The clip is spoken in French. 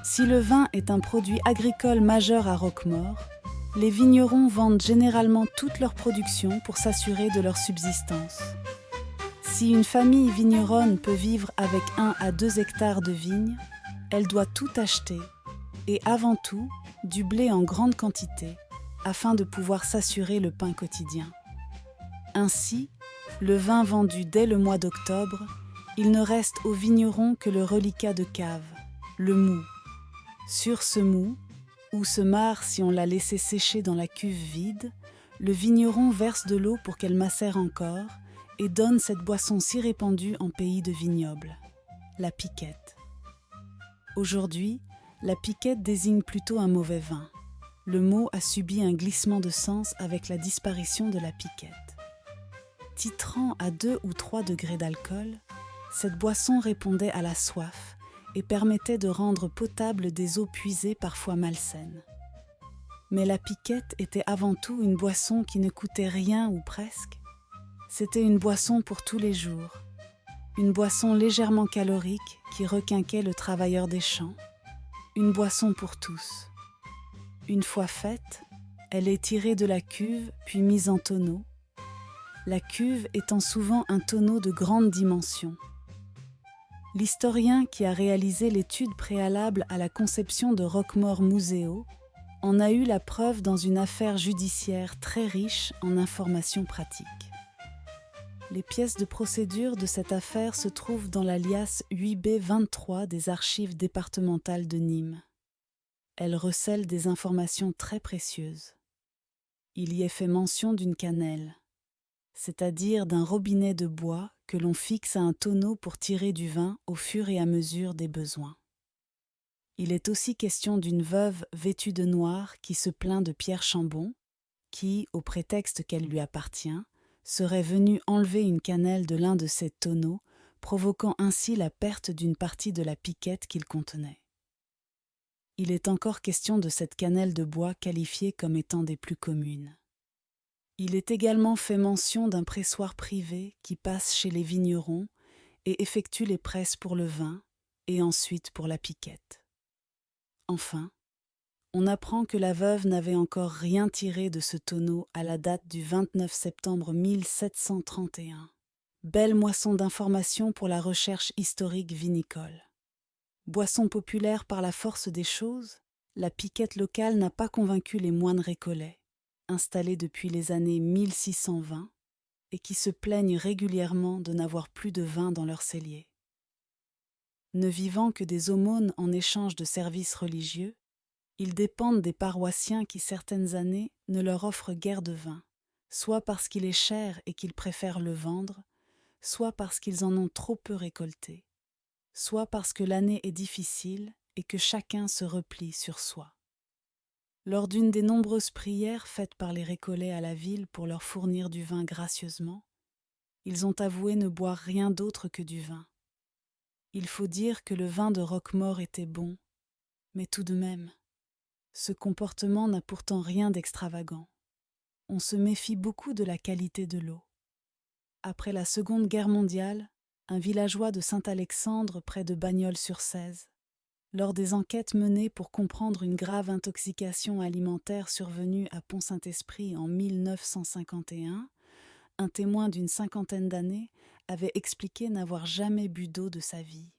Si le vin est un produit agricole majeur à Roquemaure, les vignerons vendent généralement toute leur production pour s'assurer de leur subsistance. Si une famille vigneronne peut vivre avec 1 à 2 hectares de vignes, elle doit tout acheter et avant tout du blé en grande quantité afin de pouvoir s'assurer le pain quotidien. Ainsi, le vin vendu dès le mois d'octobre, il ne reste aux vignerons que le reliquat de cave, le moût. Sur ce moût, ou ce marc si on l'a laissé sécher dans la cuve vide, le vigneron verse de l'eau pour qu'elle macère encore et donne cette boisson si répandue en pays de vignoble, la piquette. Aujourd'hui, la piquette désigne plutôt un mauvais vin. Le mot a subi un glissement de sens avec la disparition de la piquette. Titrant à 2 ou 3 degrés d'alcool, cette boisson répondait à la soif et permettait de rendre potable des eaux puisées parfois malsaines. Mais la piquette était avant tout une boisson qui ne coûtait rien ou presque. C'était une boisson pour tous les jours, une boisson légèrement calorique qui requinquait le travailleur des champs, une boisson pour tous. Une fois faite, elle est tirée de la cuve puis mise en tonneau, la cuve étant souvent un tonneau de grande dimension. L'historien qui a réalisé l'étude préalable à la conception de Roquemaure Muséo en a eu la preuve dans une affaire judiciaire très riche en informations pratiques. Les pièces de procédure de cette affaire se trouvent dans la liasse 8B23 des archives départementales de Nîmes. Elle recèle des informations très précieuses. Il y est fait mention d'une cannelle, c'est-à-dire d'un robinet de bois que l'on fixe à un tonneau pour tirer du vin au fur et à mesure des besoins. Il est aussi question d'une veuve vêtue de noir qui se plaint de Pierre Chambon, qui, au prétexte qu'elle lui appartient, serait venue enlever une cannelle de l'un de ses tonneaux, provoquant ainsi la perte d'une partie de la piquette qu'il contenait. Il est encore question de cette cannelle de bois qualifiée comme étant des plus communes. Il est également fait mention d'un pressoir privé qui passe chez les vignerons et effectue les presses pour le vin et ensuite pour la piquette. Enfin, on apprend que la veuve n'avait encore rien tiré de ce tonneau à la date du 29 septembre 1731. Belle moisson d'informations pour la recherche historique vinicole. Boisson populaire par la force des choses, la piquette locale n'a pas convaincu les moines récollets, installés depuis les années 1620 et qui se plaignent régulièrement de n'avoir plus de vin dans leur cellier. Ne vivant que des aumônes en échange de services religieux, ils dépendent des paroissiens qui certaines années ne leur offrent guère de vin, soit parce qu'il est cher et qu'ils préfèrent le vendre, soit parce qu'ils en ont trop peu récolté, soit parce que l'année est difficile et que chacun se replie sur soi. Lors d'une des nombreuses prières faites par les récollets à la ville pour leur fournir du vin gracieusement, ils ont avoué ne boire rien d'autre que du vin. Il faut dire que le vin de Roquemaure était bon, mais tout de même, ce comportement n'a pourtant rien d'extravagant. On se méfie beaucoup de la qualité de l'eau. Après la Seconde Guerre mondiale, un villageois de Saint-Alexandre près de Bagnols-sur-Cèze, lors des enquêtes menées pour comprendre une grave intoxication alimentaire survenue à Pont-Saint-Esprit en 1951, un témoin d'une 50aine d'années avait expliqué n'avoir jamais bu d'eau de sa vie.